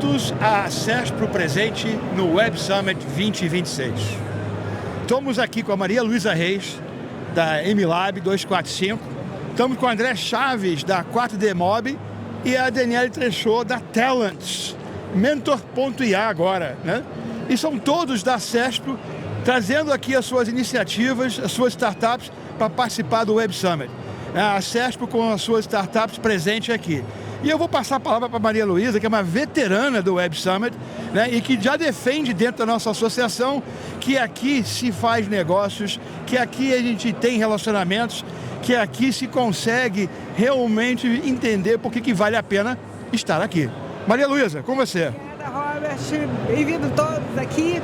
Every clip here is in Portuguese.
Bem-vindos à CESPRO presente no Web Summit 2026. Estamos aqui com a Maria Luísa Reis, da MLab 245. Estamos com o André Chaves, da 4D Mob, e a Daniele Trechot, da Talents, Mentor.ia agora, né? E são todos da CESPRO, trazendo aqui as suas iniciativas, as suas startups, para participar do Web Summit. A CESPRO com as suas startups presentes aqui. E eu vou passar a palavra para a Maria Luísa, que é uma veterana do Web Summit, né, e que já defende dentro da nossa associação que aqui se faz negócios, que aqui a gente tem relacionamentos, que aqui se consegue realmente entender por que vale a pena estar aqui. Maria Luísa, com você. Obrigada, Robert. Bem-vindos todos aqui.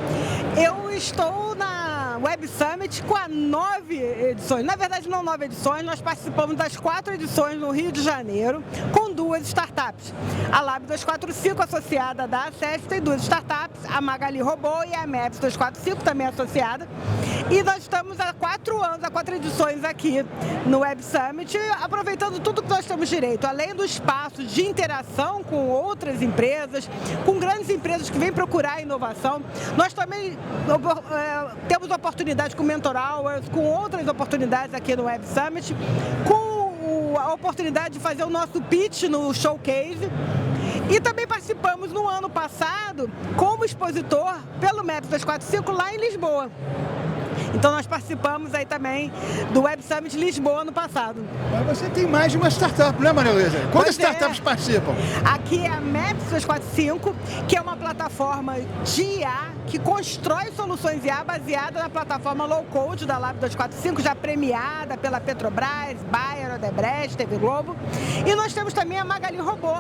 Eu estou na Web Summit com 9 edições. Na verdade, não 9 edições, nós participamos das 4 edições no Rio de Janeiro, com 2 startups. A Lab 245, associada da CESP, tem 2 startups, a Magali Robô e a Maps 245, também associada. E nós estamos há 4 anos, há 4 edições aqui no Web Summit, aproveitando tudo que nós temos direito, além do espaço de interação com outras empresas, com grandes empresas que vêm procurar inovação. Nós também temos oportunidade com Mentor Hours, com outras oportunidades aqui no Web Summit, com a oportunidade de fazer o nosso pitch no Showcase. E também participamos no ano passado como expositor pelo Maps 245 lá em Lisboa. Então nós participamos aí também do Web Summit Lisboa no passado. Mas você tem mais de uma startup, né, Maria Luísa? Quantas startups participam? Aqui é a Maps 245, que é uma plataforma de IA que constrói soluções IA baseada na plataforma Low Code da Lab 245, já premiada pela Petrobras, Bayer, Odebrecht, TV Globo. E nós temos também a Magali Robô,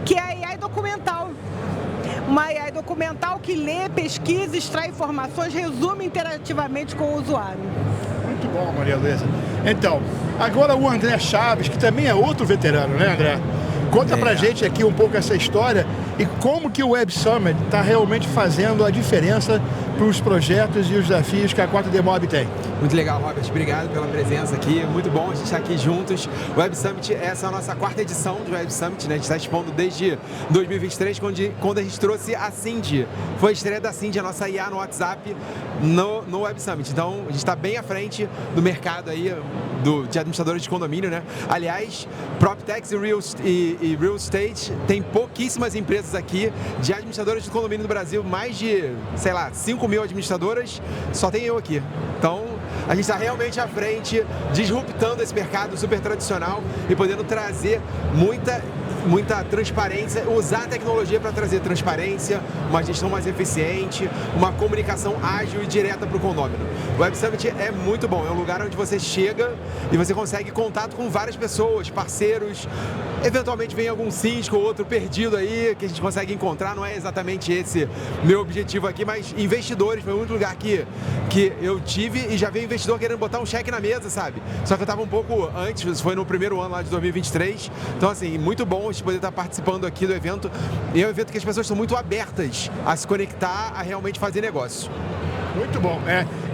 que é a AI documental. Uma AI documental que lê, pesquisa, extrai informações, resume interativamente com o usuário. Muito bom, Maria Luísa. Então, agora o André Chaves, que também é outro veterano, né, André? Conta pra gente aqui um pouco essa história e como que o Web Summit está realmente fazendo a diferença para os projetos e os desafios que a 4D Mob tem. Muito legal, Robert. Obrigado pela presença aqui. Muito bom a gente estar aqui juntos. O Web Summit, essa é a nossa 4ª edição do Web Summit, né? A gente está expondo desde 2023, quando a gente trouxe a Cindy. Foi a estreia da Cindy, a nossa IA no WhatsApp, no Web Summit. Então, a gente está bem à frente do mercado aí, de administradores de condomínio, né? Aliás, PropTechs e Real Estate, tem pouquíssimas empresas aqui de administradores de condomínio no Brasil, mais de, 5 mil administradoras, só tem eu aqui. Então, a gente está realmente à frente, disruptando esse mercado super tradicional e podendo trazer muita transparência, usar a tecnologia para trazer transparência, uma gestão mais eficiente, uma comunicação ágil e direta para o condomínio. O Web Summit é muito bom, é um lugar onde você chega e você consegue contato com várias pessoas, parceiros, eventualmente vem algum síndico ou outro perdido aí que a gente consegue encontrar, não é exatamente esse meu objetivo aqui, mas investidores, foi o único lugar que eu tive e já veio investidor querendo botar um cheque na mesa, sabe? Só que eu estava um pouco antes, foi no primeiro ano lá de 2023, então assim, muito bom a gente poder estar participando aqui do evento, e é um evento que as pessoas estão muito abertas a se conectar, a realmente fazer negócio. Muito bom.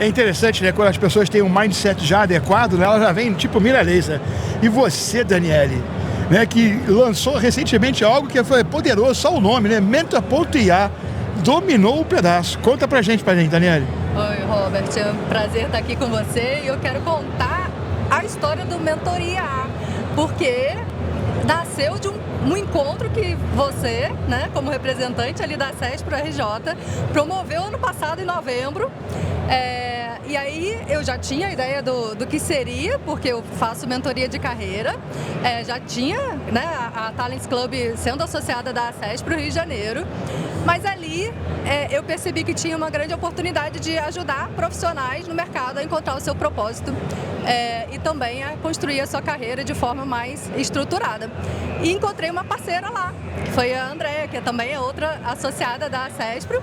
É interessante, né? Quando as pessoas têm um mindset já adequado, né? Ela já vem tipo milanesa. E você, Daniele, né? Que lançou recentemente algo que foi poderoso, só o nome, né? Mentor.ia, dominou o pedaço. Conta pra gente, Daniele. Oi, Robert. É um prazer estar aqui com você e eu quero contar a história do Mentoria, porque nasceu de um encontro que você, né, como representante ali da CESPRO RJ, promoveu ano passado, em novembro. E aí eu já tinha a ideia do que seria, porque eu faço mentoria de carreira, já tinha, né, a Talents Club sendo associada da CESPRO Rio de Janeiro, mas ali eu percebi que tinha uma grande oportunidade de ajudar profissionais no mercado a encontrar o seu propósito e também a construir a sua carreira de forma mais estruturada. E encontrei uma parceira lá, que foi a Andréa, que também é outra associada da CESPRO,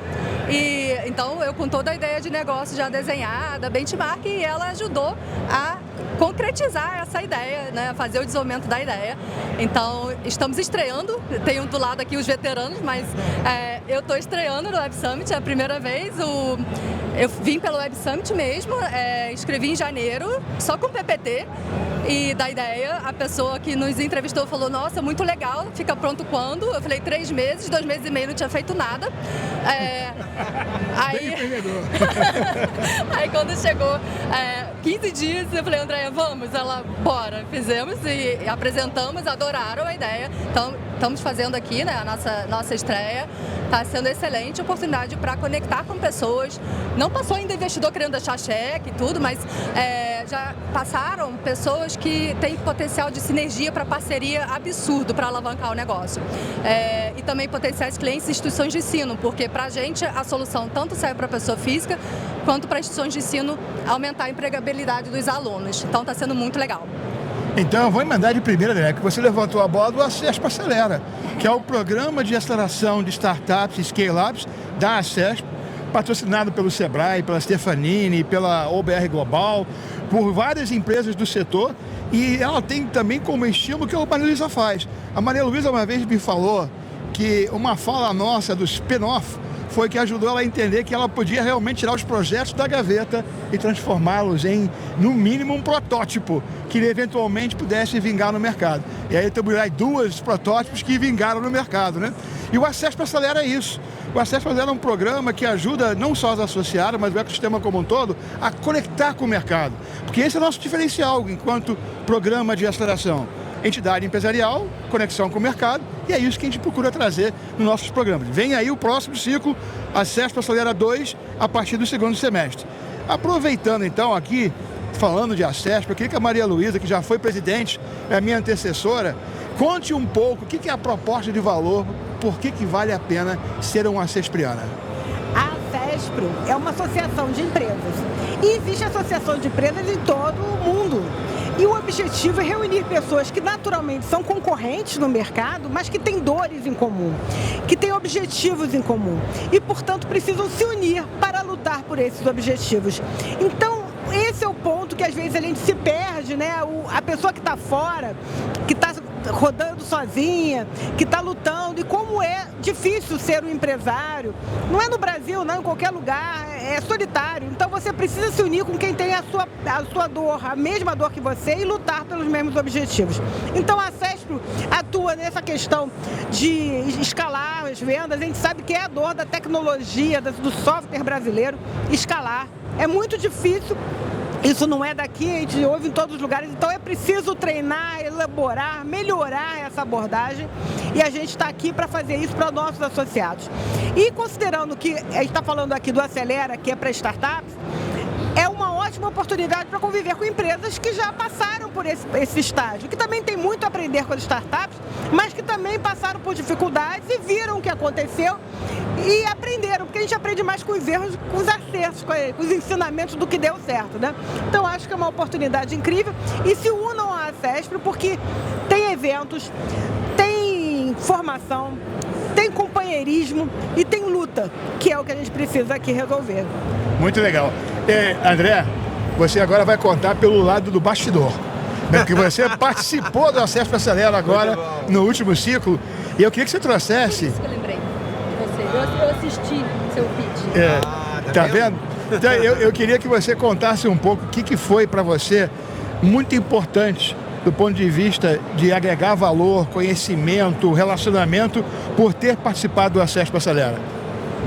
e então eu com toda a ideia de negócio já desenhada, benchmark, e ela ajudou a concretizar essa ideia, né? Fazer o desenvolvimento da ideia. Então, estamos estreando, tenho do lado aqui os veteranos, mas eu estou estreando no Web Summit, é a primeira vez. Eu vim pelo Web Summit mesmo, escrevi em janeiro, só com PPT, e da ideia, a pessoa que nos entrevistou falou, nossa, muito legal, fica pronto quando? Eu falei, 3 meses, 2 meses e meio, não tinha feito nada. Aí quando chegou 15 dias, eu falei, Andréia, vamos? Ela, bora. Fizemos e apresentamos, adoraram a ideia. Então, estamos fazendo aqui, né, a nossa estreia. Está sendo excelente oportunidade para conectar com pessoas. Não passou ainda investidor querendo deixar cheque e tudo, mas já passaram pessoas que têm potencial de sinergia para parceria absurdo para alavancar o negócio. E também potenciais clientes e instituições de ensino, porque para a gente a solução tanto serve para a pessoa física quanto para instituições de ensino aumentar a empregabilidade dos alunos. Então está sendo muito legal. Então eu vou emendar de primeira, né, que você levantou a bola do ACESP Acelera, que é o programa de aceleração de startups e scale-ups da ACESP, patrocinado pelo Sebrae, pela Stefanini, pela OBR Global, por várias empresas do setor, e ela tem também como estímulo que a Maria Luísa faz. A Maria Luísa uma vez me falou que uma fala nossa do spin-off foi que ajudou ela a entender que ela podia realmente tirar os projetos da gaveta e transformá-los em, no mínimo, um protótipo que eventualmente pudesse vingar no mercado. E aí temos aí 2 protótipos que vingaram no mercado, né? E o ACESP Acelera é isso. O ACESP Acelera é um programa que ajuda não só as associadas, mas o ecossistema como um todo, a conectar com o mercado. Porque esse é o nosso diferencial enquanto programa de aceleração. Entidade empresarial, conexão com o mercado, e é isso que a gente procura trazer nos nossos programas. Vem aí o próximo ciclo, ACESP Acelera 2, a partir do 2º semestre. Aproveitando então aqui, falando de ACESP, eu queria que a Maria Luísa, que já foi presidente, é a minha antecessora, conte um pouco o que é a proposta de valor, por que vale a pena ser uma ACESPriana. A ACESPro é uma associação de empresas e existe associação de empresas em todo o mundo. E o objetivo é reunir pessoas que naturalmente são concorrentes no mercado, mas que têm dores em comum, que têm objetivos em comum e, portanto, precisam se unir para lutar por esses objetivos. Então, esse é o ponto que às vezes a gente se perde, né? A pessoa que está fora, que está rodando sozinha, que está lutando, e como é difícil ser um empresário. Não é no Brasil, não, em qualquer lugar, é solitário. Então você precisa se unir com quem tem a sua dor, a mesma dor que você, e lutar pelos mesmos objetivos. Então a ACESPro atua nessa questão de escalar as vendas. A gente sabe que é a dor da tecnologia, do software brasileiro, escalar. É muito difícil. Isso não é daqui, a gente ouve em todos os lugares, então é preciso treinar, elaborar, melhorar essa abordagem, e a gente está aqui para fazer isso para nossos associados. E considerando que a gente está falando aqui do Acelera, que é para startups, é uma ótima oportunidade para conviver com empresas que já passaram por esse estágio, que também tem muito a aprender com as startups, mas que também passaram por dificuldades e viram o que aconteceu e aprenderam, porque a gente aprende mais com os erros, com os acertos, com os ensinamentos do que deu certo, né? Então acho que é uma oportunidade incrível, e se unam à ACESPro porque tem eventos, tem formação, tem companheirismo e tem luta, que é o que a gente precisa aqui resolver. Muito legal. André, você agora vai contar pelo lado do bastidor, né? Porque você participou do ACESP Acelera agora, no último ciclo, e eu queria que você trouxesse... Isso que eu lembrei de você. Eu assisti seu pitch. Tá vendo? Então, eu queria que você contasse um pouco o que foi para você muito importante do ponto de vista de agregar valor, conhecimento, relacionamento, por ter participado do ACESP Acelera.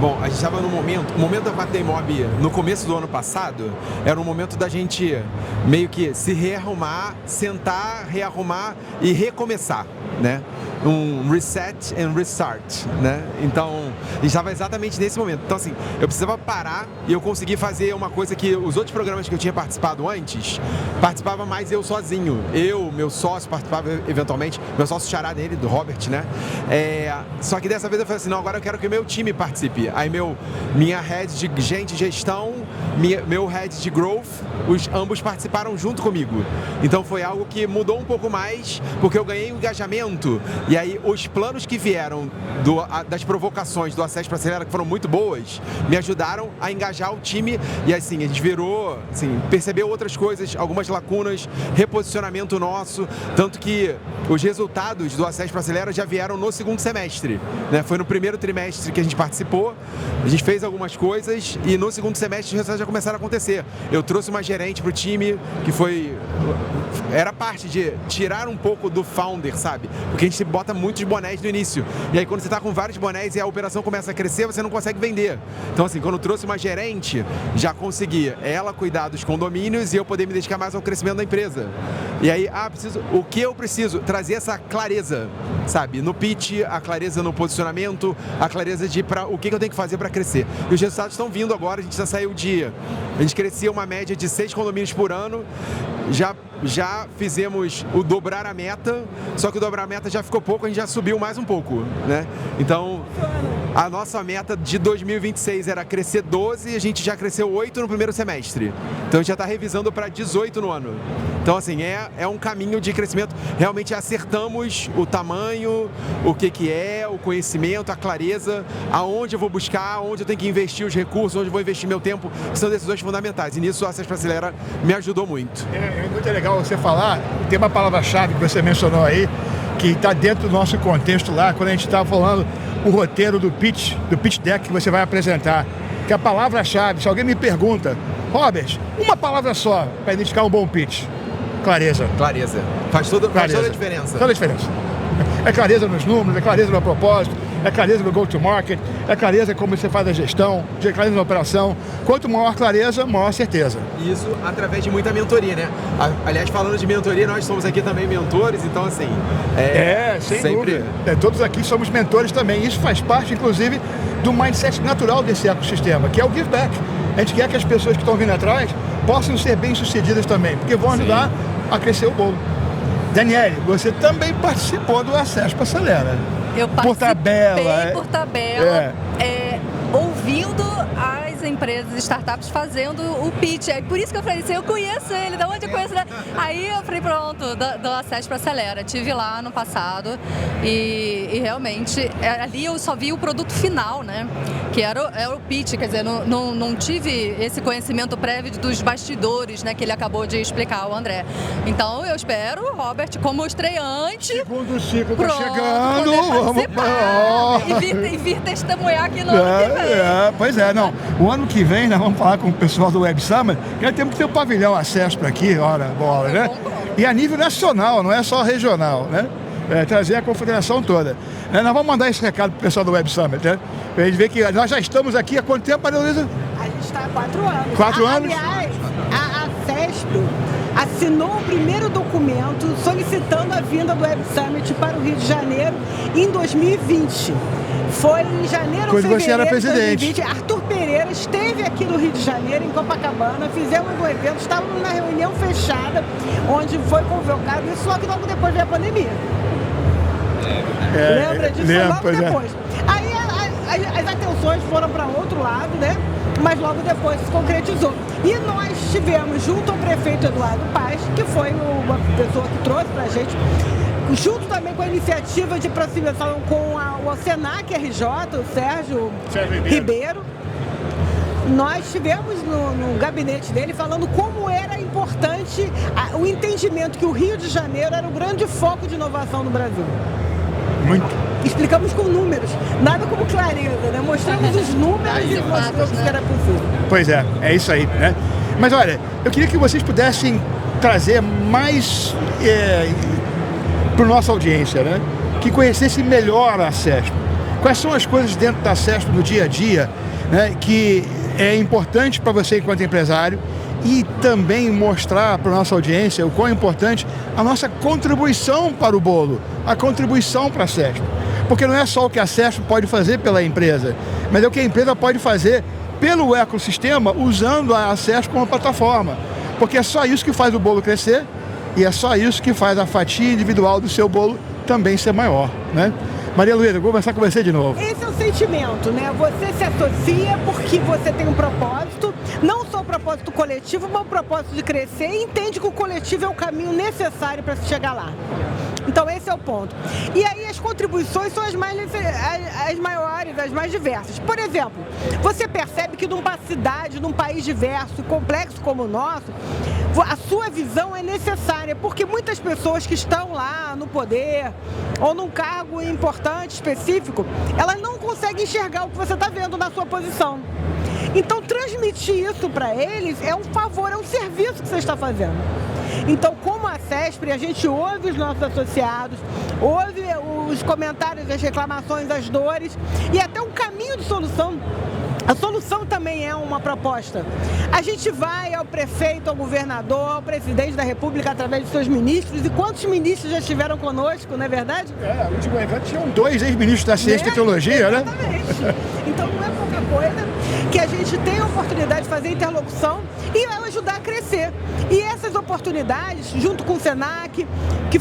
Bom, a gente estava no momento, o momento da Partei Mob no começo do ano passado, era um momento da gente meio que se rearrumar, sentar, rearrumar e recomeçar, né? Um reset and restart, né? Então, a gente estava exatamente nesse momento. Então, assim, eu precisava parar e eu consegui fazer uma coisa que os outros programas que eu tinha participado antes, participava mais eu sozinho. Eu, meu sócio, participava eventualmente, meu sócio xará dele, do Robert, né? Só que dessa vez eu falei assim, não, agora eu quero que o meu time participe. Aí minha head de gente e gestão, meu head de growth, ambos participaram junto comigo. Então foi algo que mudou um pouco mais, porque eu ganhei o engajamento E aí os planos que vieram das provocações do Acesso para Acelera, que foram muito boas, me ajudaram a engajar o time e assim, a gente virou, assim, percebeu outras coisas, algumas lacunas, reposicionamento nosso, tanto que os resultados do Acesso para Acelera já vieram no segundo semestre, né? Foi no primeiro trimestre que a gente participou, a gente fez algumas coisas e no segundo semestre os resultados já começaram a acontecer. Eu trouxe uma gerente para o time que era parte de tirar um pouco do founder, sabe? Porque a gente bota muitos bonés no início. E aí quando você tá com vários bonés e a operação começa a crescer, você não consegue vender. Então assim, quando eu trouxe uma gerente, já conseguia ela cuidar dos condomínios e eu poder me dedicar mais ao crescimento da empresa. E aí, o que eu preciso? Trazer essa clareza, sabe? No pitch, a clareza no posicionamento, a clareza de o que eu tenho que fazer para crescer. E os resultados estão vindo agora, a gente já saiu a gente crescia uma média de 6 condomínios por ano, já fizemos o dobrar a meta, só que o dobrar a meta já ficou pouco, a gente já subiu mais um pouco, né? Então, a nossa meta de 2026 era crescer 12 e a gente já cresceu 8 no primeiro semestre. Então, a gente já está revisando para 18 no ano. Então, assim, é um caminho de crescimento. Realmente acertamos o tamanho, o que é, o conhecimento, a clareza, aonde eu vou buscar, aonde eu tenho que investir os recursos, onde eu vou investir meu tempo, que são decisões fundamentais. E nisso, o Acesso para Acelera me ajudou muito. É muito legal você falar, tem uma palavra-chave que você mencionou aí, que está dentro do nosso contexto lá, quando a gente estava falando o roteiro do pitch deck que você vai apresentar, que a palavra-chave, se alguém me pergunta, Robert, uma palavra só para identificar um bom pitch. Clareza. Clareza. Faz toda a diferença. Toda a diferença. É clareza nos números, é clareza no propósito, é clareza no go-to-market, é clareza como você faz a gestão, é clareza na operação. Quanto maior clareza, maior certeza. Isso através de muita mentoria, né? Aliás, falando de mentoria, nós somos aqui também mentores, então assim... sem dúvida. Todos aqui somos mentores também. Isso faz parte, inclusive, do mindset natural desse ecossistema, que é o give back. A gente quer que as pessoas que estão vindo atrás possam ser bem-sucedidas também, porque vão ajudar a crescer o bolo. Daniele, você também participou do Acesso para Acelera. Eu participei por tabela, ouvindo as empresas, startups fazendo o pitch. É por isso que eu falei assim, eu conheço ele, da onde eu conheço ele? Aí eu falei, pronto, do Acesso para Acelera. Tive lá no passado e realmente, ali eu só vi o produto final, né? Que era o pitch, quer dizer, não tive esse conhecimento prévio dos bastidores, né? Que ele acabou de explicar, o André. Então eu espero, Robert, como estreante... Segundo ciclo tá chegando, vamos e vir testemunhar aqui no ano que vem. Pois é, não. O ano que vem nós vamos falar com o pessoal do Web Summit, que nós temos que ter um pavilhão Acesso para aqui, ora, bola, né? E a nível nacional, não é só regional, né? Trazer a confederação toda. Nós vamos mandar esse recado pro pessoal do Web Summit, né? Pra gente ver que nós já estamos aqui há quanto tempo, Maria Luísa? A gente está há 4 anos. 4 anos? Aliás, a CESP assinou o primeiro documento solicitando a vinda do Web Summit para o Rio de Janeiro em 2020. Foi em janeiro ou fevereiro você era presidente. de 2020. Arthur Pereira esteve aqui no Rio de Janeiro, em Copacabana, fizemos um evento, estávamos na reunião fechada, onde foi convocado, isso logo depois veio a pandemia. Lembra disso? Logo depois. Aí as atenções foram para outro lado, né? Mas logo depois se concretizou. E nós tivemos, junto ao prefeito Eduardo Paz, que foi uma pessoa que trouxe para a gente, junto também com a iniciativa de aproximação com o Senac RJ, o Sérgio Ribeiro, nós tivemos no gabinete dele falando como era importante o entendimento que o Rio de Janeiro era o grande foco de inovação no Brasil. Muito. Explicamos com números, nada como clareza, né? Mostramos os números e mostramos que era possível. Pois é isso aí, né? Mas olha, eu queria que vocês pudessem trazer mais para a nossa audiência, né? Que conhecesse melhor a CESP. Quais são as coisas dentro da CESP no dia a dia, né, que é importante para você enquanto empresário, e também mostrar para a nossa audiência o quão importante a nossa contribuição para o bolo, a contribuição para a CESP. Porque não é só o que a CESP pode fazer pela empresa, mas é o que a empresa pode fazer pelo ecossistema usando a CESP como plataforma. Porque é só isso que faz o bolo crescer e é só isso que faz a fatia individual do seu bolo também ser maior, né? Maria Luísa, vou conversar com você de novo. Esse é o sentimento, né? Você se associa porque você tem um propósito, não só o propósito coletivo, mas o propósito de crescer, e entende que o coletivo é o caminho necessário para se chegar lá. Então esse é o ponto. E aí as contribuições são as maiores, as mais diversas. Por exemplo, você percebe que numa cidade, num país diverso e complexo como o nosso, a sua visão é necessária, porque muitas pessoas que estão lá no poder ou num cargo importante, específico, elas não conseguem enxergar o que você está vendo na sua posição. Então, transmitir isso para eles é um favor, é um serviço que você está fazendo. Então, como a CESPRI, a gente ouve os nossos associados, ouve os comentários, as reclamações, as dores e até um caminho de solução. A solução também é uma proposta. A gente vai ao prefeito, ao governador, ao presidente da República através de seus ministros. E quantos ministros já estiveram conosco, não é verdade? No último evento tinham 2 ex-ministros da Ciência e Tecnologia, né? Exatamente. Então não é pouca coisa que a gente tem a oportunidade de fazer interlocução e ajudar a crescer. E essas oportunidades, junto com o Senac, que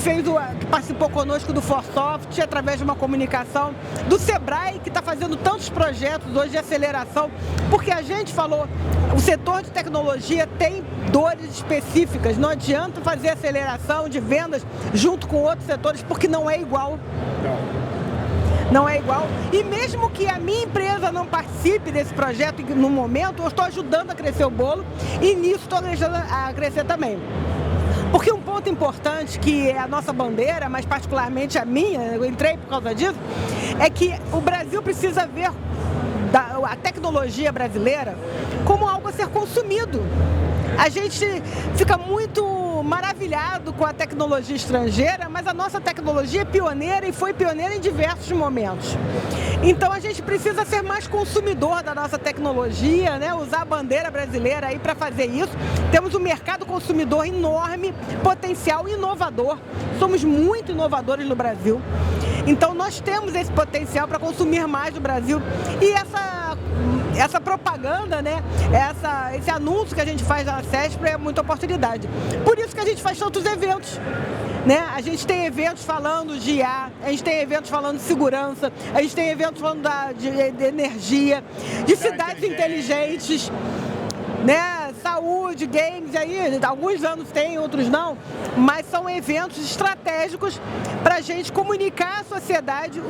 participou conosco do Forsoft, através de uma comunicação, do Sebrae, que está fazendo tantos projetos hoje de aceleração, porque a gente falou, o setor de tecnologia tem dores específicas, não adianta fazer aceleração de vendas junto com outros setores, porque não é igual. Não é igual. E mesmo que a minha empresa não participe desse projeto no momento, eu estou ajudando a crescer o bolo e nisso estou ajudando a crescer também. Porque um ponto importante, que é a nossa bandeira, mas particularmente a minha, eu entrei por causa disso, é que o Brasil precisa ver a tecnologia brasileira como algo a ser consumido. A gente fica muito maravilhado com a tecnologia estrangeira, mas a nossa tecnologia é pioneira e foi pioneira em diversos momentos. Então a gente precisa ser mais consumidor da nossa tecnologia, né? Usar a bandeira brasileira aí para fazer isso. Temos um mercado consumidor enorme, potencial inovador. Somos muito inovadores no Brasil. Então nós temos esse potencial para consumir mais no Brasil. E essa propaganda, né? Esse anúncio que a gente faz na CESPRI é muita oportunidade. Por isso que a gente faz tantos eventos, né? A gente tem eventos falando de IA, a gente tem eventos falando de segurança, a gente tem eventos falando de energia, de cidades inteligentes, né? Saúde, games, aí alguns anos tem, outros não, mas são eventos estratégicos para a gente comunicar à sociedade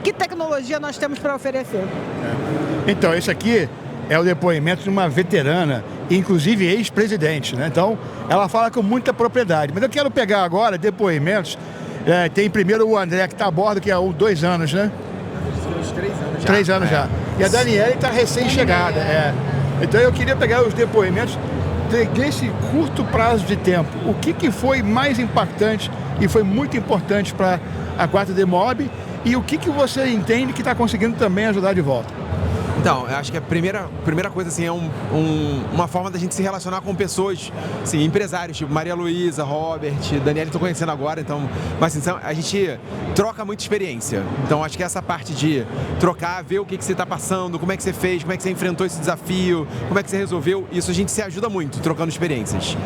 que tecnologia nós temos para oferecer. Então, esse aqui é o depoimento de uma veterana, inclusive ex-presidente, né? Então, ela fala com muita propriedade. Mas eu quero pegar agora depoimentos. Tem primeiro o André, que está a bordo, que há 2 anos, né? Uns 3 anos já. 3 anos já. E a Daniele está recém-chegada. Então, eu queria pegar os depoimentos desse curto prazo de tempo. O que foi mais impactante e foi muito importante para a 4D Mob e o que você entende que está conseguindo também ajudar de volta? Então, eu acho que a primeira coisa assim, é uma forma da gente se relacionar com pessoas, assim, empresários, tipo Maria Luísa, Robert, Daniela, estou conhecendo agora, então, mas assim, a gente troca muita experiência. Então, acho que essa parte de trocar, ver o que você está passando, como é que você fez, como é que você enfrentou esse desafio, como é que você resolveu, isso a gente se ajuda muito, trocando experiências.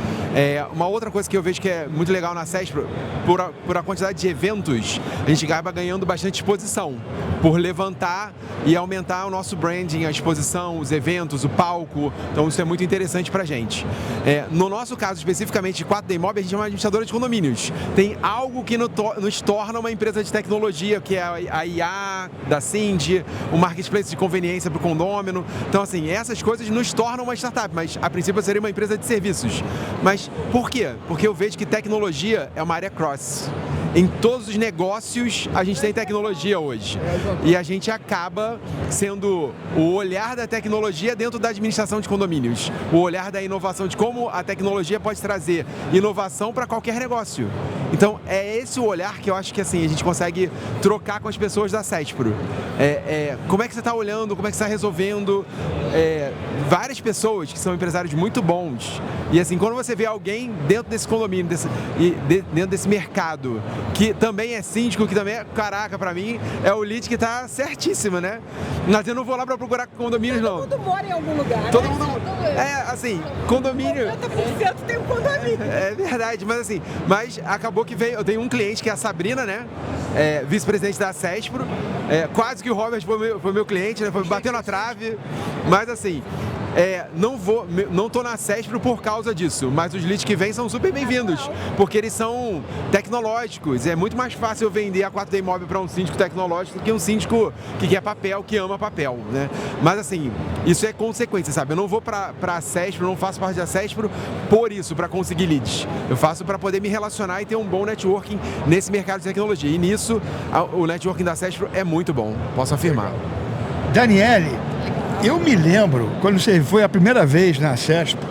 Uma outra coisa que eu vejo que é muito legal na CESPRI, por a quantidade de eventos, a gente acaba ganhando bastante exposição, por levantar e aumentar o nosso branding, a exposição, os eventos, o palco. Então isso é muito interessante pra gente. No nosso caso, especificamente de 4D Mob, a gente é uma administradora de condomínios. Tem algo que nos torna uma empresa de tecnologia, que é a IA da Cindy, o marketplace de conveniência para o condômino. Então, assim, essas coisas nos tornam uma startup, mas a princípio seria uma empresa de serviços. Mas por quê? Porque eu vejo que tecnologia é uma área cross. Em todos os negócios a gente tem tecnologia hoje. E a gente acaba sendo o olhar da tecnologia dentro da administração de condomínios. O olhar da inovação, de como a tecnologia pode trazer inovação para qualquer negócio. Então é esse o olhar que eu acho que assim, a gente consegue trocar com as pessoas da CESPRI. Como é que você está olhando, como é que você está resolvendo. Várias pessoas que são empresários muito bons. E assim, quando você vê alguém dentro desse condomínio, dentro desse mercado, que também é síndico, que também é, caraca, pra mim, é o lead que tá certíssimo, né? Mas eu não vou lá pra procurar condomínios, não. Todo mundo mora em algum lugar, Todo né? mundo... assim, condomínio... 90% tem um condomínio. É verdade, mas assim, acabou que veio... Eu tenho um cliente que é a Sabrina, né? Vice-presidente da CESPRI. Quase que o Robert foi meu cliente, né? Foi batendo na trave. Mas assim... não tô na CESPRO por causa disso, mas os leads que vêm são super bem-vindos, porque eles são tecnológicos. É muito mais fácil eu vender a 4D Imóvel para um síndico tecnológico do que um síndico que quer papel, que ama papel, né? Mas assim, isso é consequência, sabe? Eu não vou para a CESPRO, não faço parte da CESPRO por isso, para conseguir leads. Eu faço para poder me relacionar e ter um bom networking nesse mercado de tecnologia. E nisso, o networking da CESPRO é muito bom, posso afirmar. Daniele, eu me lembro, quando você foi a primeira vez na CESPRO,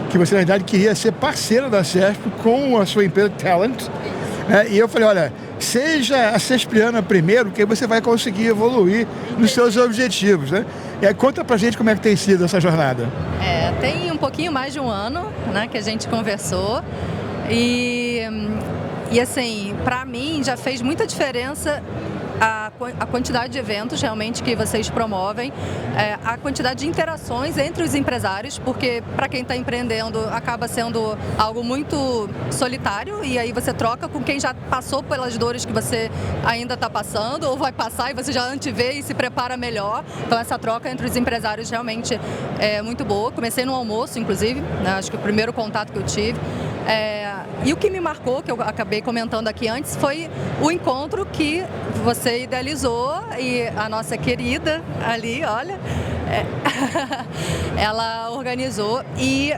que você, na verdade, queria ser parceira da CESPRO com a sua empresa Talent, né? E eu falei, olha, seja a CESPRiana primeiro, que aí você vai conseguir evoluir nos seus objetivos, né? E aí, conta pra gente como é que tem sido essa jornada. Tem um pouquinho mais de um ano, né, que a gente conversou e assim, pra mim já fez muita diferença a quantidade de eventos realmente que vocês promovem, a quantidade de interações entre os empresários, porque para quem está empreendendo acaba sendo algo muito solitário e aí você troca com quem já passou pelas dores que você ainda está passando ou vai passar e você já antevê e se prepara melhor. Então essa troca entre os empresários realmente é muito boa. Comecei no almoço, inclusive, né? Acho que o primeiro contato que eu tive. E o que me marcou, que eu acabei comentando aqui antes, foi o encontro que você idealizou e a nossa querida ali, olha, ela organizou e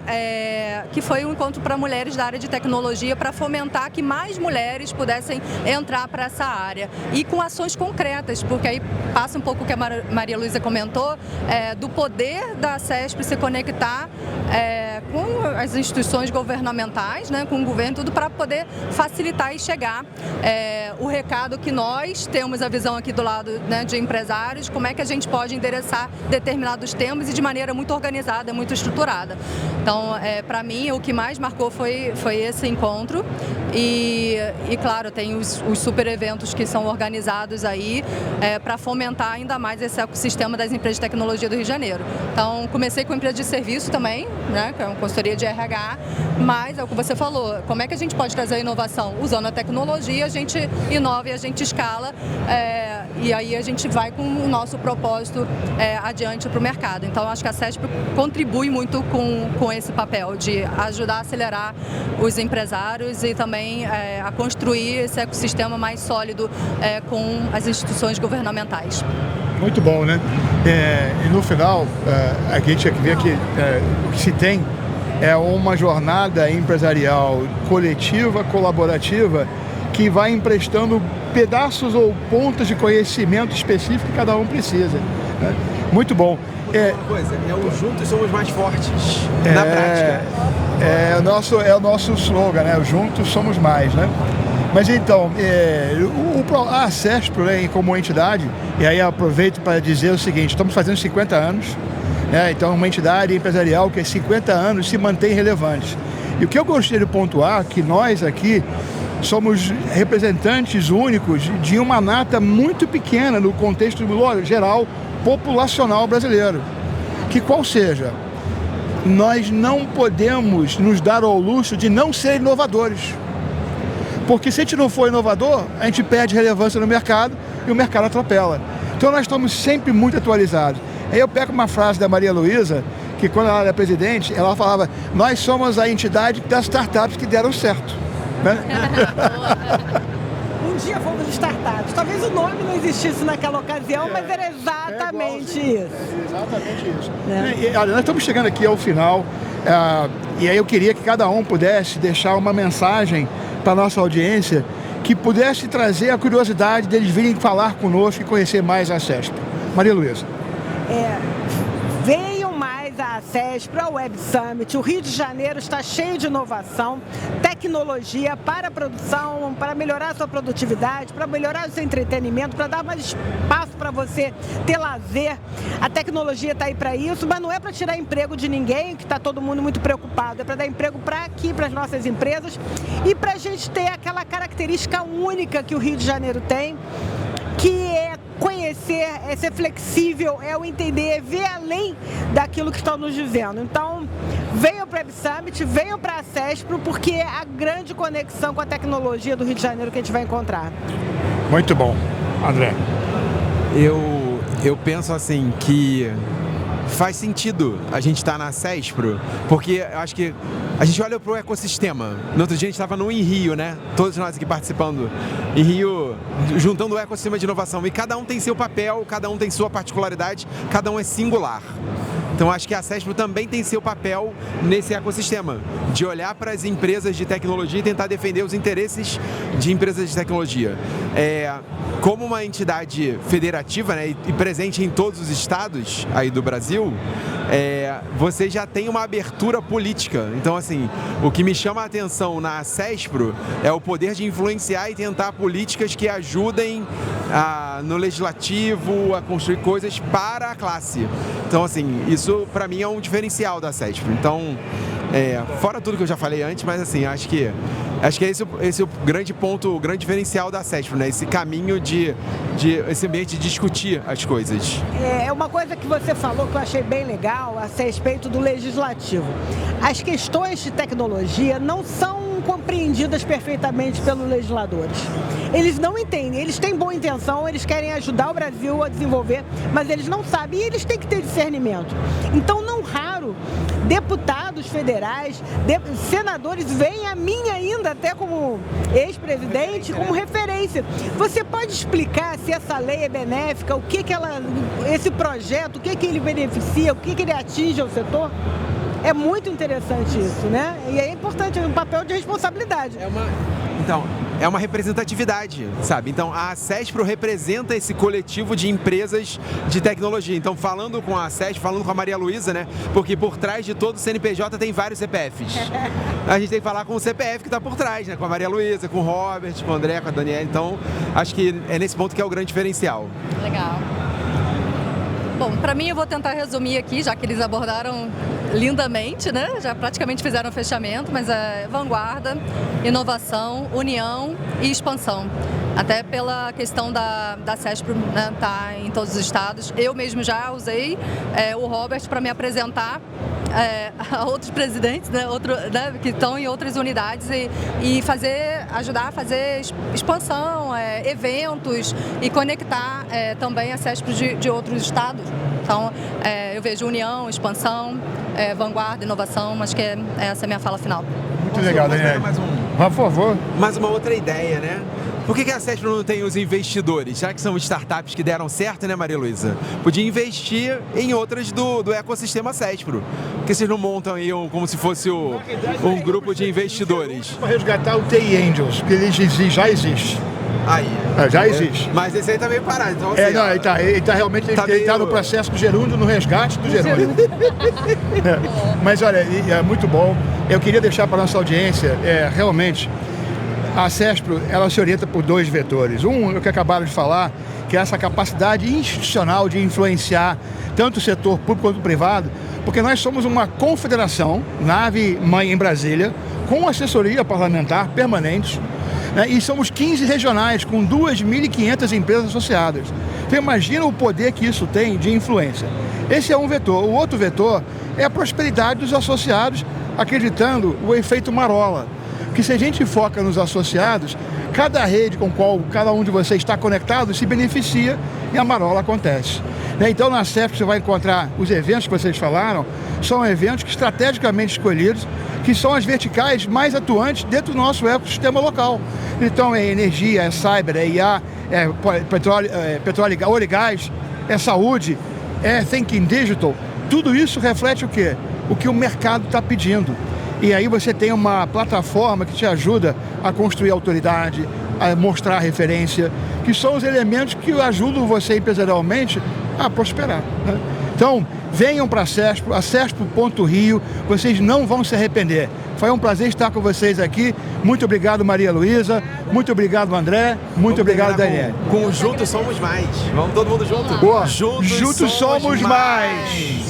que foi um encontro para mulheres da área de tecnologia para fomentar que mais mulheres pudessem entrar para essa área e com ações concretas, porque aí passa um pouco o que a Maria Luísa comentou, do poder da CESPRO se conectar com as instituições governamentais, né, com o governo, tudo para poder facilitar e chegar o recado que nós temos a visão aqui do lado, né, de empresários, como é que a gente pode endereçar determinados temas e de maneira muito organizada, muito estruturada. Então, para mim, o que mais marcou foi esse encontro e claro, tem os super eventos que são organizados aí para fomentar ainda mais esse ecossistema das empresas de tecnologia do Rio de Janeiro. Então, comecei com empresa de serviço também, né, que é uma consultoria de RH, mas é o que você falou, como é que a gente pode trazer a inovação? Usando a tecnologia, a gente inova e a gente escala e aí a gente vai com o nosso propósito adiante para o mercado. Então, acho que a CESPRO contribui muito com esse papel de ajudar a acelerar os empresários e também a construir esse ecossistema mais sólido com as instituições governamentais. Muito bom, né? E no final, a gente vê que o que se tem é uma jornada empresarial coletiva, colaborativa, que vai emprestando pedaços ou pontos de conhecimento específico que cada um precisa, né? Muito bom. Uma coisa, o juntos somos mais fortes, na prática. É o nosso slogan, né? Juntos somos mais, né? Mas então, a CESPRO, né, como entidade, e aí aproveito para dizer o seguinte, estamos fazendo 50 anos, né? Então uma entidade empresarial que há 50 anos se mantém relevante. E o que eu gostaria de pontuar é que nós aqui somos representantes únicos de uma nata muito pequena no contexto geral populacional brasileiro. Que qual seja, nós não podemos nos dar ao luxo de não ser inovadores. Porque se a gente não for inovador, a gente perde relevância no mercado e o mercado atropela. Então nós estamos sempre muito atualizados. Aí eu pego uma frase da Maria Luísa, que quando ela era presidente, ela falava, nós somos a entidade das startups que deram certo. Né? Um dia fomos startups. Talvez o nome não existisse naquela ocasião, mas era exatamente isso. Exatamente isso. E, olha, nós estamos chegando aqui ao final, e aí eu queria que cada um pudesse deixar uma mensagem para a nossa audiência, que pudesse trazer a curiosidade deles virem falar conosco e conhecer mais a CESPRO. Maria Luísa. Venham mais a CESPRO, a Web Summit. O Rio de Janeiro está cheio de inovação, tecnologia para a produção, para melhorar a sua produtividade, para melhorar o seu entretenimento, para dar mais espaço para você ter lazer. A tecnologia está aí para isso, mas não é para tirar emprego de ninguém, que está todo mundo muito preocupado. É para dar emprego para aqui, para as nossas empresas e para a gente ter aquela característica única que o Rio de Janeiro tem, que é conhecer, é ser flexível, é o entender, é ver além daquilo que estão nos dizendo. Então, venham para o Web Summit, venham para a CESPRO, porque é a grande conexão com a tecnologia do Rio de Janeiro que a gente vai encontrar. Muito bom. André. Eu penso assim que faz sentido a gente estar na CESPRO, porque eu acho que a gente olha para o ecossistema. No outro dia a gente estava em Rio, né? Todos nós aqui participando em Rio, juntando o ecossistema de inovação. E cada um tem seu papel, cada um tem sua particularidade, cada um é singular. Então acho que a CESPRO também tem seu papel nesse ecossistema, de olhar para as empresas de tecnologia e tentar defender os interesses de empresas de tecnologia. Como uma entidade federativa, né, e presente em todos os estados aí do Brasil, você já tem uma abertura política. Então, assim, o que me chama a atenção na CESPRO é o poder de influenciar e tentar políticas que ajudem no legislativo a construir coisas para a classe. Então, assim, isso para mim é um diferencial da CESPRO. Então, fora tudo que eu já falei antes, mas assim, acho que esse é o grande ponto, o grande diferencial da CESPRO, né? Esse caminho esse ambiente de discutir as coisas. Uma coisa que você falou que eu achei bem legal a respeito do legislativo. As questões de tecnologia não são compreendidas perfeitamente pelos legisladores. Eles não entendem, eles têm boa intenção, eles querem ajudar o Brasil a desenvolver, mas eles não sabem e eles têm que ter discernimento. Então, não raro, deputados federais, senadores veem a mim ainda, até como ex-presidente, como referência. Você pode explicar se essa lei é benéfica, esse projeto, o que ele beneficia, o que ele atinge ao setor? É muito interessante isso, né? E é importante, um papel de responsabilidade. É uma representatividade, sabe? Então, a CESPRO representa esse coletivo de empresas de tecnologia. Então, falando com a CESPRO, falando com a Maria Luísa, né? Porque por trás de todo o CNPJ tem vários CPFs. A gente tem que falar com o CPF que está por trás, né? Com a Maria Luísa, com o Robert, com o André, com a Daniela. Então, acho que é nesse ponto que é o grande diferencial. Legal. Bom, para mim eu vou tentar resumir aqui, já que eles abordaram lindamente, né? Já praticamente fizeram o fechamento, mas é vanguarda, inovação, união e expansão. Até pela questão da CESPRO, né, tá em todos os estados. Eu mesmo já usei o Robert para me apresentar a outros presidentes, né, que estão em outras unidades e ajudar a fazer expansão, eventos e conectar também a CESPRO de outros estados. Então, eu vejo união, expansão, vanguarda, inovação, acho que essa é a minha fala final. Muito legal, Daniel. Por favor. Mais uma outra ideia, né? Por que a CESPRO não tem os investidores? Já que são startups que deram certo, né, Maria Luísa? Podia investir em outras do ecossistema CESPRO. Por que vocês não montam aí como se fosse um grupo de investidores? Para resgatar o TI Angels, porque ele já existe. Aí. Já existe. Mas esse aí tá meio parado. Então, assim, ele tá realmente no processo do gerúndio, no resgate do gerúndio. Mas olha, é muito bom. Eu queria deixar para a nossa audiência, realmente, a CESPRO, ela se orienta por dois vetores. Um, o que acabaram de falar, que é essa capacidade institucional de influenciar tanto o setor público quanto o privado, porque nós somos uma confederação, nave-mãe em Brasília, com assessoria parlamentar permanente, né, e somos 15 regionais, com 2.500 empresas associadas. Então imagina o poder que isso tem de influência. Esse é um vetor. O outro vetor é a prosperidade dos associados, acreditando o efeito Marola. Que se a gente foca nos associados, cada rede com qual cada um de vocês está conectado se beneficia e a marola acontece. Então na CESPRO você vai encontrar os eventos que vocês falaram, são eventos que estrategicamente escolhidos, que são as verticais mais atuantes dentro do nosso ecossistema local. Então é energia, é cyber, é IA, é petróleo, óleo e gás, é saúde, é thinking digital. Tudo isso reflete o quê? O que o mercado está pedindo. E aí você tem uma plataforma que te ajuda a construir autoridade, a mostrar referência, que são os elementos que ajudam você empresarialmente a prosperar, né? Então, venham para a CESPRO.rio, vocês não vão se arrepender. Foi um prazer estar com vocês aqui. Muito obrigado, Maria Luísa. Muito obrigado, André. Muito obrigado, Daniel. Com Juntos Somos Mais. Vamos todo mundo junto? Boa. Juntos somos mais.